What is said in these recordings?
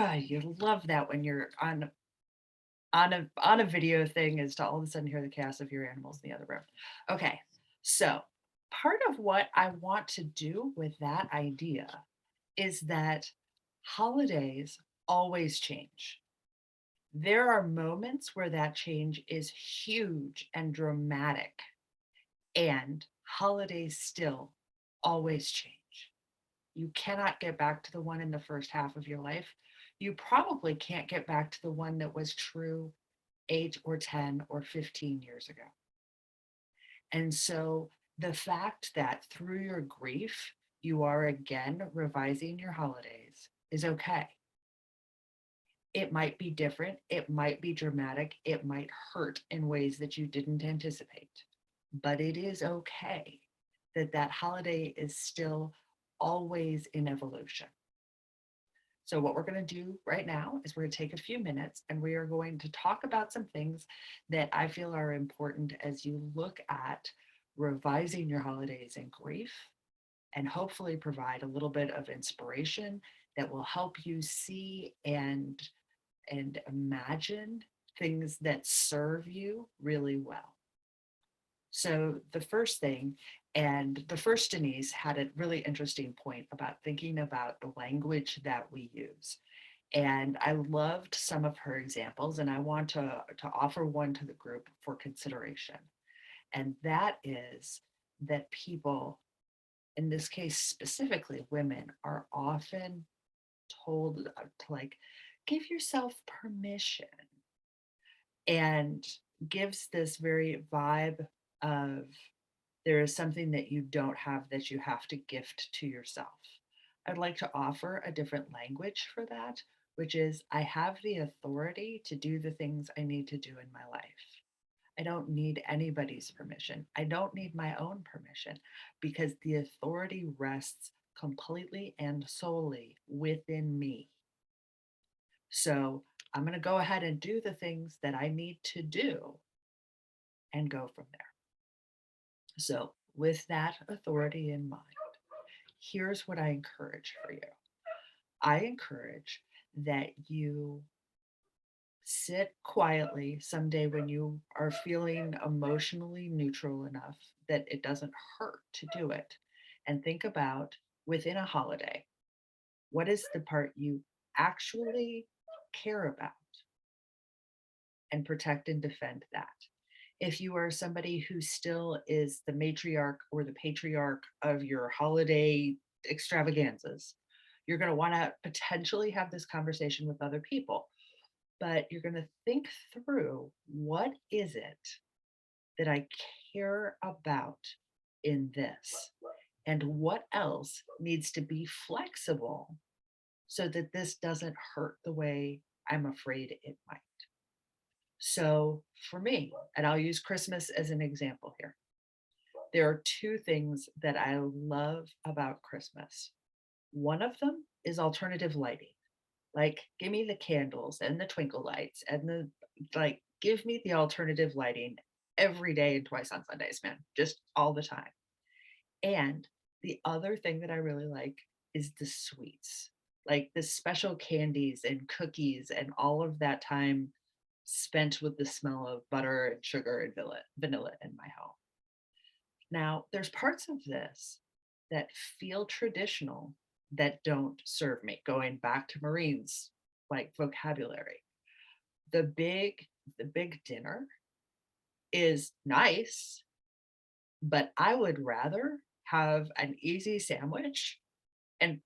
Oh, you love that when you're on a video thing is to all of a sudden hear the chaos of your animals in the other room. Okay, so part of what I want to do with that idea is that holidays always change. There are moments where that change is huge and dramatic, and holidays still always change. You cannot get back to the one in the first half of your life. You probably can't get back to the one that was true 8 or 10 or 15 years ago. And so the fact that through your grief, you are again revising your holidays is okay. It might be different, it might be dramatic, it might hurt in ways that you didn't anticipate, but it is okay that that holiday is still always in evolution. So what we're going to do right now is we're going to take a few minutes and we are going to talk about some things that I feel are important as you look at revising your holidays in grief, and hopefully provide a little bit of inspiration that will help you see and imagine things that serve you really well. So the first thing, and the first Denise had a really interesting point about thinking about the language that we use. And I loved some of her examples, and I want to offer one to the group for consideration. And that is that people, in this case specifically women, are often told to like give yourself permission, and gives this very vibe of there is something that you don't have that you have to gift to yourself. I'd like to offer a different language for that, which is I have the authority to do the things I need to do in my life. I don't need anybody's permission. I don't need my own permission because the authority rests completely and solely within me. So I'm going to go ahead and do the things that I need to do and go from there. So, with that authority in mind, here's what I encourage for you. I encourage that you sit quietly someday when you are feeling emotionally neutral enough that it doesn't hurt to do it, and think about within a holiday, what is the part you actually care about, and protect and defend that. If you are somebody who still is the matriarch or the patriarch of your holiday extravaganzas, you're going to want to potentially have this conversation with other people, but you're going to think through what is it that I care about in this, and what else needs to be flexible so that this doesn't hurt the way I'm afraid it might. So for me, and I'll use Christmas as an example here, there are two things that I love about Christmas. One of them is alternative lighting. Like, give me the candles and the twinkle lights and give me the alternative lighting every day and twice on Sundays, man, just all the time. And the other thing that I really like is the sweets, like the special candies and cookies and all of that time spent with the smell of butter and sugar and vanilla in my home. Now, there's parts of this that feel traditional that don't serve me, going back to Marine's like vocabulary. The big the big dinner is nice, but I would rather have an easy sandwich and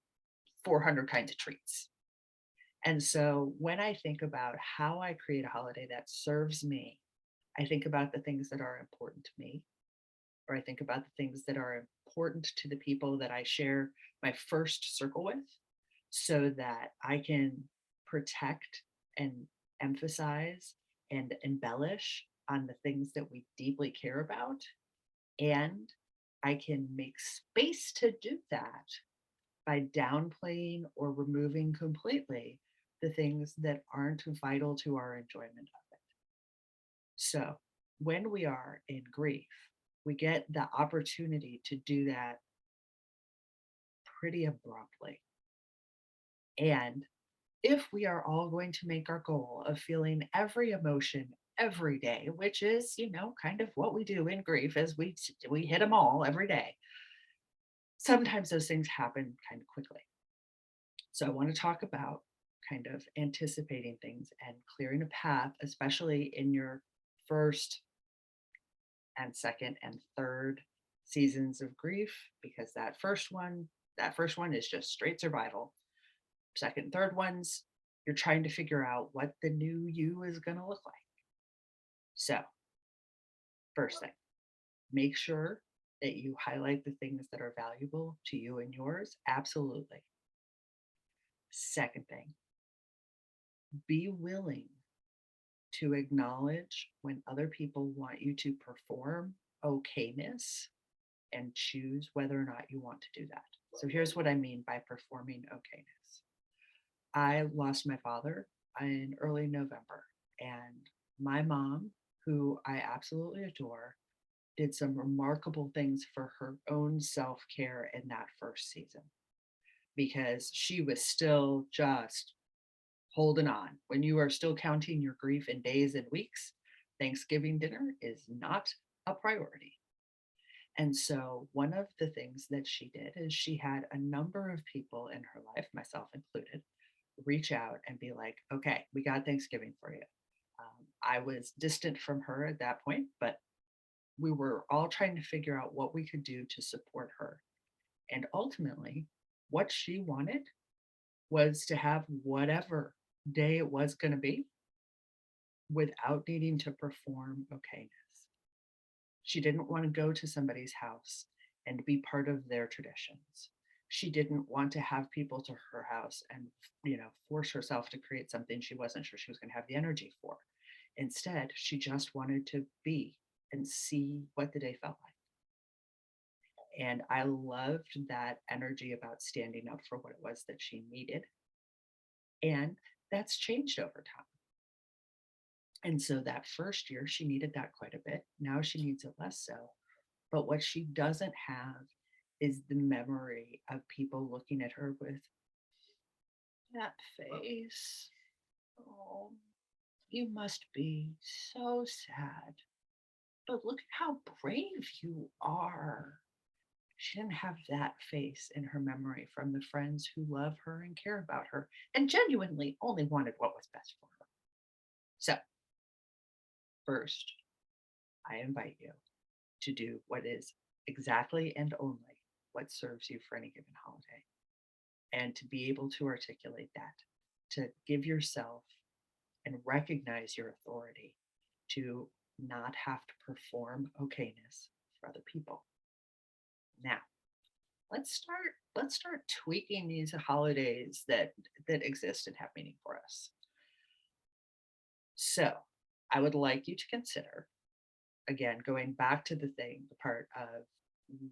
400 kinds of treats. And so when I think about how I create a holiday that serves me, I think about the things that are important to me, or I think about the things that are important to the people that I share my first circle with, so that I can protect and emphasize and embellish on the things that we deeply care about. And I can make space to do that by downplaying or removing completely the things that aren't vital to our enjoyment of it. So when we are in grief, we get the opportunity to do that pretty abruptly. And if we are all going to make our goal of feeling every emotion every day, which is, kind of what we do in grief, is we hit them all every day. Sometimes those things happen kind of quickly. So I want to talk about kind of anticipating things and clearing a path, especially in your first and second and third seasons of grief, because that first one is just straight survival. Second and third ones, you're trying to figure out what the new you is going to look like. So, first thing, make sure that you highlight the things that are valuable to you and yours. Absolutely. Second thing, be willing to acknowledge when other people want you to perform okayness and choose whether or not you want to do that. So here's what I mean by performing okayness. I lost my father in early November, and my mom, who I absolutely adore, did some remarkable things for her own self care in that first season because she was still just holding on. When you are still counting your grief in days and weeks, Thanksgiving dinner is not a priority. And so, one of the things that she did is she had a number of people in her life, myself included, reach out and be like, okay, we got Thanksgiving for you. I was distant from her at that point, but we were all trying to figure out what we could do to support her. And ultimately, what she wanted was to have whatever day it was going to be without needing to perform okayness. She didn't want to go to somebody's house and be part of their traditions. She didn't want to have people to her house and, force herself to create something she wasn't sure she was going to have the energy for. Instead, she just wanted to be and see what the day felt like. And I loved that energy about standing up for what it was that she needed. And that's changed over time. And so that first year, she needed that quite a bit. Now she needs it less so. But what she doesn't have is the memory of people looking at her with that face. Oh, you must be so sad. But look at how brave you are. She didn't have that face in her memory from the friends who love her and care about her and genuinely only wanted what was best for her. So, first, I invite you to do what is exactly and only what serves you for any given holiday, and to be able to articulate that, to give yourself and recognize your authority to not have to perform okayness for other people. Now, let's start tweaking these holidays that exist and have meaning for us. So, I would like you to consider, again, going back to the part of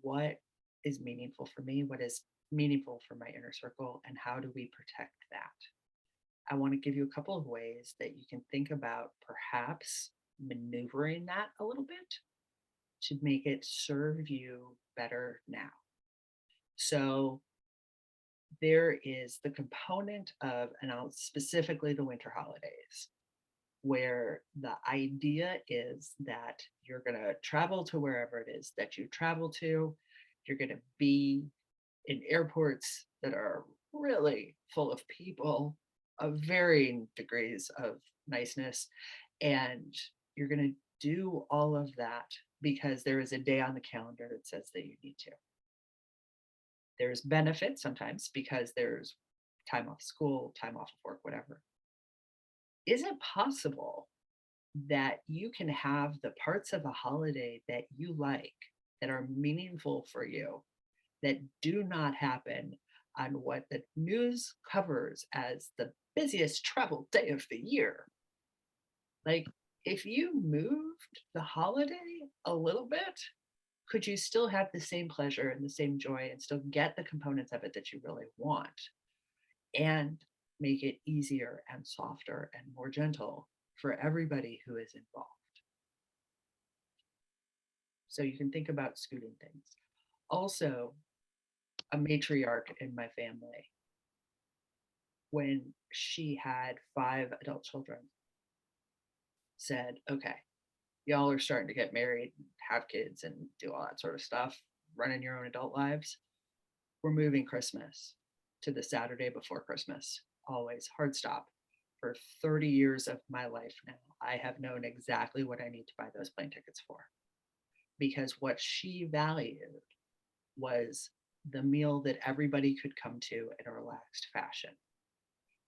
what is meaningful for me, what is meaningful for my inner circle, and how do we protect that? I want to give you a couple of ways that you can think about perhaps maneuvering that a little bit to make it serve you better now. So there is the component of, and I'll specifically the winter holidays, where the idea is that you're going to travel to wherever it is that you travel to. You're going to be in airports that are really full of people of varying degrees of niceness. And you're going to do all of that because there is a day on the calendar that says that you need to. There's benefit sometimes because there's time off school, time off of work, whatever. Is it possible that you can have the parts of a holiday that you like, that are meaningful for you, that do not happen on what the news covers as the busiest travel day of the year? Like, if you moved the holiday a little bit, could you still have the same pleasure and the same joy and still get the components of it that you really want and make it easier and softer and more gentle for everybody who is involved? So you can think about scooting things. Also, a matriarch in my family when she had 5 adult children, said, okay, y'all are starting to get married, have kids, and do all that sort of stuff, running your own adult lives. We're moving Christmas to the Saturday before Christmas. Always hard stop. For 30 years of my life now, I have known exactly what I need to buy those plane tickets for, because what she valued was the meal that everybody could come to in a relaxed fashion.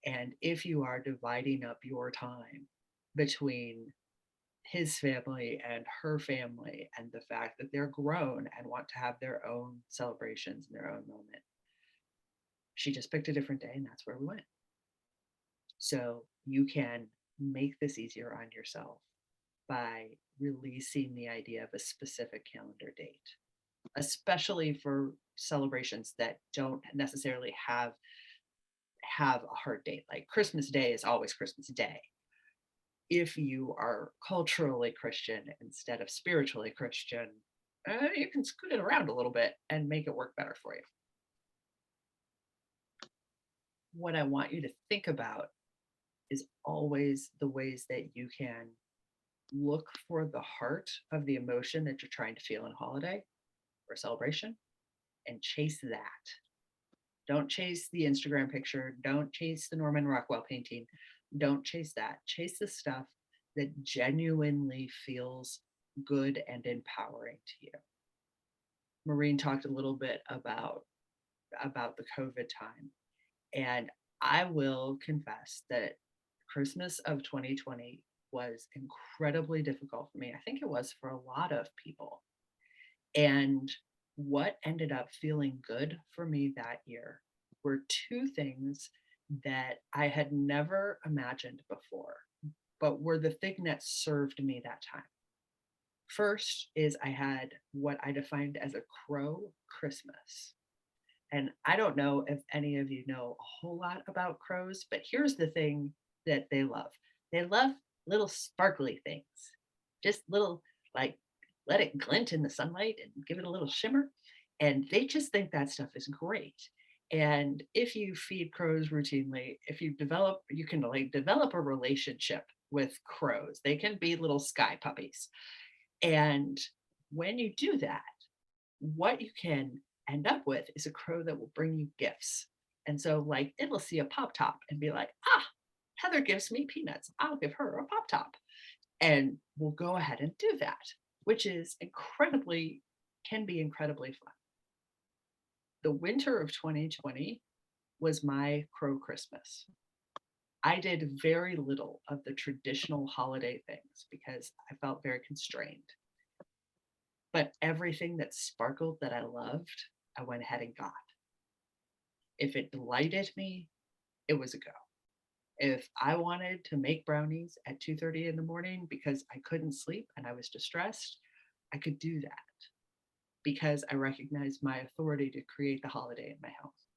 And if you are dividing up your time between his family and her family and the fact that they're grown and want to have their own celebrations and their own moment, she just picked a different day and that's where we went. So you can make this easier on yourself by releasing the idea of a specific calendar date, especially for celebrations that don't necessarily have a hard date. Like Christmas Day is always Christmas Day. If you are culturally Christian instead of spiritually Christian, you can scoot it around a little bit and make it work better for you. What I want you to think about is always the ways that you can look for the heart of the emotion that you're trying to feel in a holiday or celebration and chase that. Don't chase the Instagram picture. Don't chase the Norman Rockwell painting. Don't chase that. Chase the stuff that genuinely feels good and empowering to you. Maureen talked a little bit about the COVID time. And I will confess that Christmas of 2020 was incredibly difficult for me. I think it was for a lot of people. And what ended up feeling good for me that year were two things that I had never imagined before, but were the thing that served me that time. First is I had what I defined as a crow Christmas. And I don't know if any of you know a whole lot about crows, but here's the thing that they love. They love little sparkly things, just little, like, let it glint in the sunlight and give it a little shimmer. And they just think that stuff is great. And if you feed crows routinely, if you develop, you can like develop a relationship with crows. They can be little sky puppies. And when you do that, what you can end up with is a crow that will bring you gifts. And so, like, it'll see a pop top and be like, ah, Heather gives me peanuts. I'll give her a pop top. And we'll go ahead and do that, which is can be incredibly fun. The winter of 2020 was my crow Christmas. I did very little of the traditional holiday things because I felt very constrained. But everything that sparkled that I loved, I went ahead and got. If it delighted me, it was a go. If I wanted to make brownies at 2:30 in the morning because I couldn't sleep and I was distressed, I could do that because I recognized my authority to create the holiday in my house.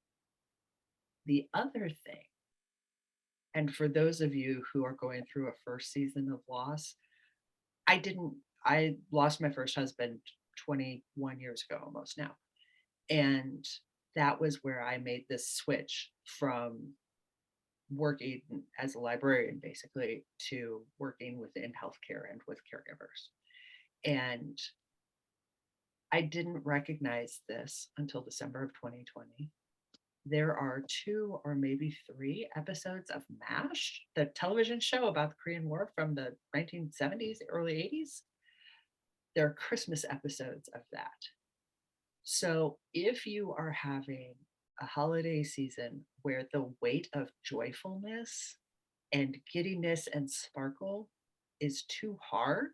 The other thing, and for those of you who are going through a first season of loss, I lost my first husband 21 years ago almost now. And that was where I made this switch from working as a librarian basically to working within healthcare and with caregivers. And I didn't recognize this until December of 2020. There are 2 or maybe 3 episodes of MASH, the television show about the Korean War from the 1970s, early 80s. There are Christmas episodes of that. So if you are having a holiday season where the weight of joyfulness and giddiness and sparkle is too hard,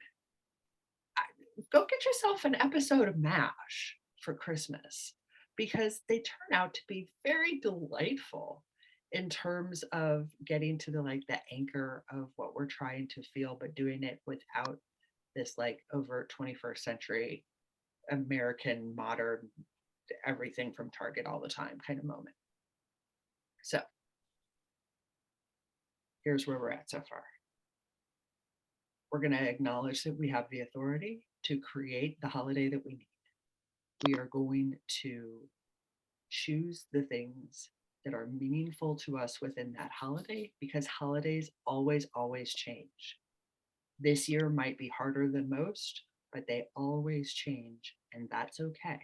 go get yourself an episode of MASH for Christmas because they turn out to be very delightful in terms of getting to the anchor of what we're trying to feel, but doing it without this like overt 21st century American modern everything from Target all the time kind of moment. So here's where we're at so far. We're going to acknowledge that we have the authority to create the holiday that we need. We are going to choose the things that are meaningful to us within that holiday, because holidays always, always change. This year might be harder than most, but they always change, and that's okay.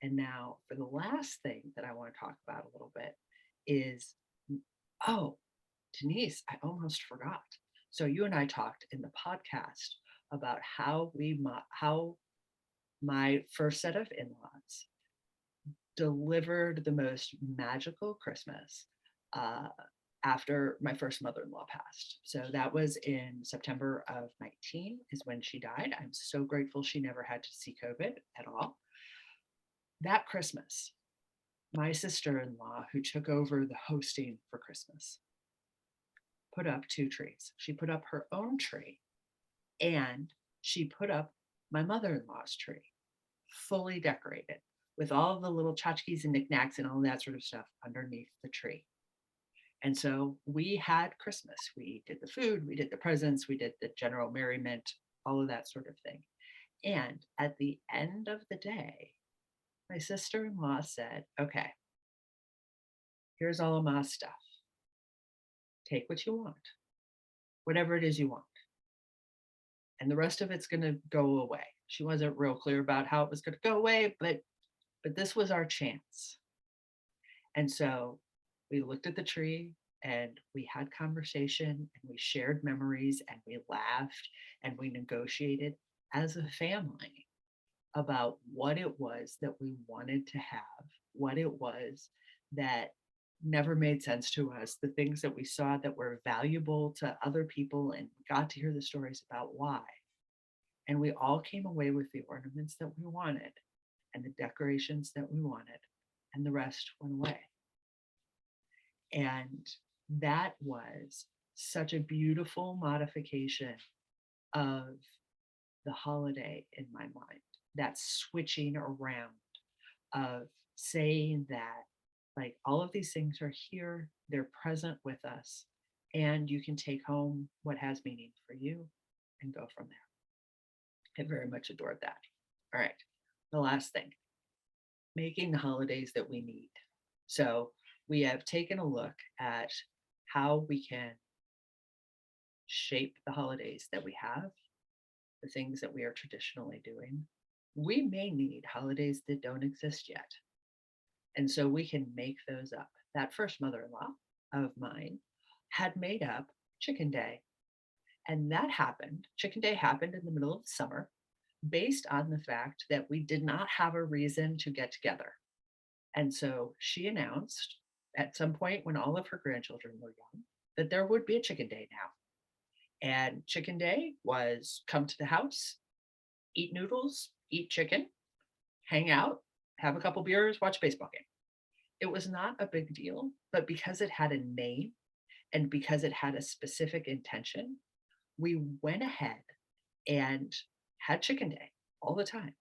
And now, for the last thing that I want to talk about a little bit is, oh, Denise, I almost forgot. So you and I talked in the podcast about how my first set of in-laws delivered the most magical Christmas uh, after my first mother-in-law passed. So that was in September of 19 is when she died. I'm so grateful she never had to see COVID at all. That Christmas, my sister-in-law, who took over the hosting for Christmas, put up two trees. She put up her own tree and she put up my mother-in-law's tree, fully decorated with all of the little tchotchkes and knickknacks and all that sort of stuff underneath the tree. And so we had Christmas. We did the food, we did the presents, we did the general merriment, all of that sort of thing. And at the end of the day, my sister-in-law said, okay, here's all of my stuff. Take what you want, whatever it is you want. And the rest of it's going to go away. She wasn't real clear about how it was going to go away, but this was our chance. And so we looked at the tree and we had conversation and we shared memories and we laughed and we negotiated as a family about what it was that we wanted to have, what it was that never made sense to us, the things that we saw that were valuable to other people, and got to hear the stories about why. And we all came away with the ornaments that we wanted and the decorations that we wanted, and the rest went away. And that was such a beautiful modification of the holiday in my mind, that switching around of saying that, like, all of these things are here, they're present with us, and you can take home what has meaning for you and go from there. I very much adored that. All right, the last thing, making the holidays that we need. So we have taken a look at how we can shape the holidays that we have, the things that we are traditionally doing. We may need holidays that don't exist yet. And so we can make those up. That first mother-in-law of mine had made up Chicken Day. And that happened, Chicken Day happened in the middle of the summer, based on the fact that we did not have a reason to get together. And so she announced at some point when all of her grandchildren were young that there would be a Chicken Day now. And Chicken Day was come to the house, eat noodles, eat chicken, hang out, have a couple beers, watch a baseball game. It was not a big deal, but because it had a name and because it had a specific intention, we went ahead and had Chicken Day all the time.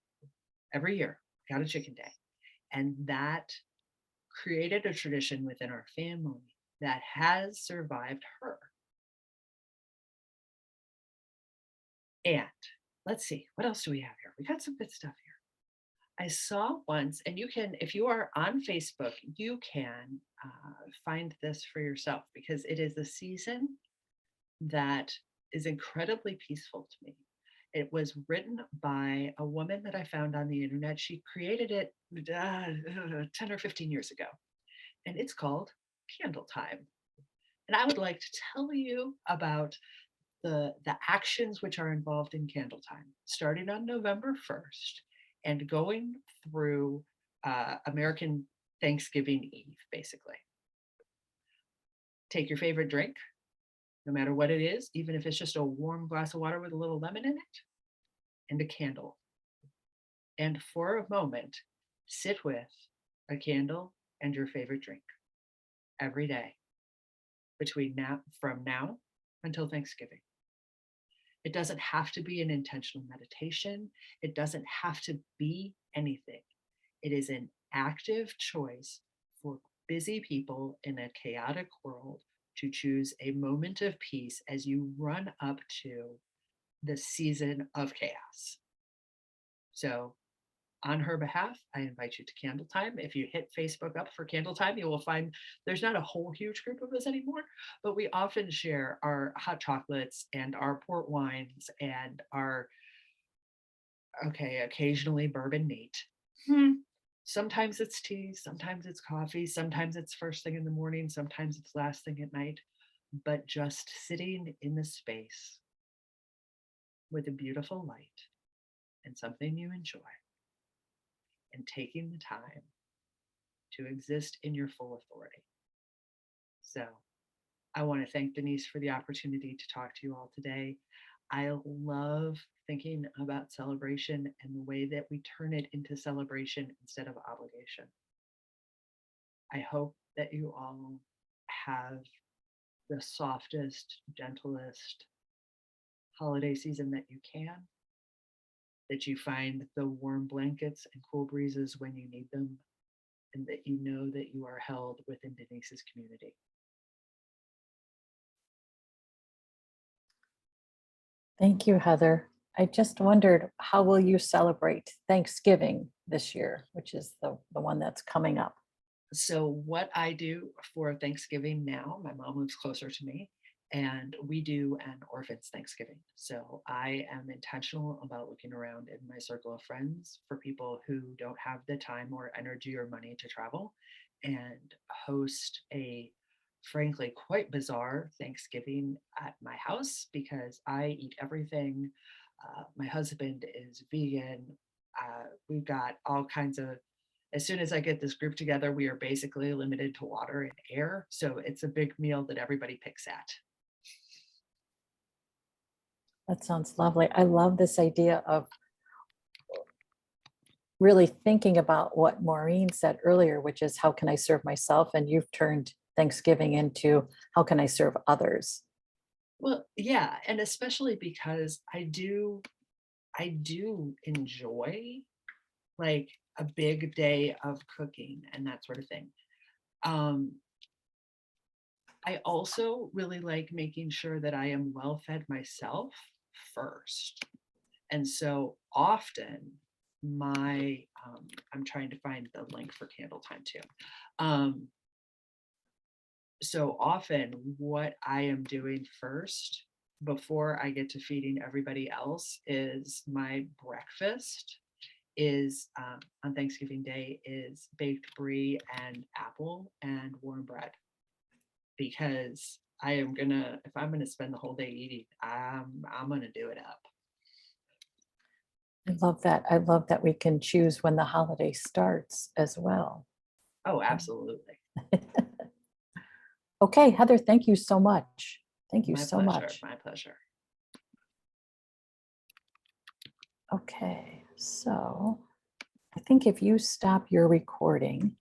Every year, got a Chicken Day. And that created a tradition within our family that has survived her. And let's see, what else do we have here? We got some good stuff here. I saw once, and you can, if you are on Facebook, you can find this for yourself, because it is a season that is incredibly peaceful to me. It was written by a woman that I found on the internet. She created it 10 or 15 years ago, and it's called Candle Time. And I would like to tell you about the actions which are involved in Candle Time, starting on November 1st and going through American Thanksgiving Eve, basically. Take your favorite drink, no matter what it is, even if it's just a warm glass of water with a little lemon in it, and a candle. And for a moment, sit with a candle and your favorite drink every day from now until Thanksgiving. It doesn't have to be an intentional meditation. It doesn't have to be anything. It is an active choice for busy people in a chaotic world to choose a moment of peace as you run up to the season of chaos. So on her behalf, I invite you to Candle Time. If you hit Facebook up for Candle Time, you will find there's not a whole huge group of us anymore, but we often share our hot chocolates and our port wines and our, okay, occasionally bourbon neat. Hmm. Sometimes it's tea, sometimes it's coffee, sometimes it's first thing in the morning, sometimes it's last thing at night, but just sitting in the space with a beautiful light and something you enjoy and taking the time to exist in your full authority. So I want to thank Denise for the opportunity to talk to you all today. I love thinking about celebration and the way that we turn it into celebration instead of obligation. I hope that you all have the softest, gentlest holiday season that you can, that you find the warm blankets and cool breezes when you need them, and that you know that you are held within Denise's community. Thank you, Heather. I just wondered, how will you celebrate Thanksgiving this year, which is the one that's coming up? So, what I do for Thanksgiving now, my mom lives closer to me, and we do an orphans Thanksgiving. So, I am intentional about looking around in my circle of friends for people who don't have the time or energy or money to travel and host a frankly quite bizarre Thanksgiving at my house because I eat everything. My husband is vegan. We've got all kinds of, as soon as I get this group together, we are basically limited to water and air. So it's a big meal that everybody picks at. That sounds lovely. I love this idea of really thinking about what Maureen said earlier, which is how can I serve myself? And you've turned Thanksgiving into how can I serve others? Well, yeah, and especially because I do enjoy like a big day of cooking and that sort of thing. Um, I also really like making sure that I am well fed myself first. And so often I'm trying to find the link for Candle Time too. Um, so often what I am doing first before I get to feeding everybody else is my breakfast is on Thanksgiving Day is baked brie and apple and warm bread because I am gonna, if I'm gonna spend the whole day eating, I'm gonna do it up. I love that. I love that we can choose when the holiday starts as well. Oh, absolutely. Okay, Heather, thank you so much. Thank you My so pleasure. much. My pleasure. Okay, so I think if you stop your recording,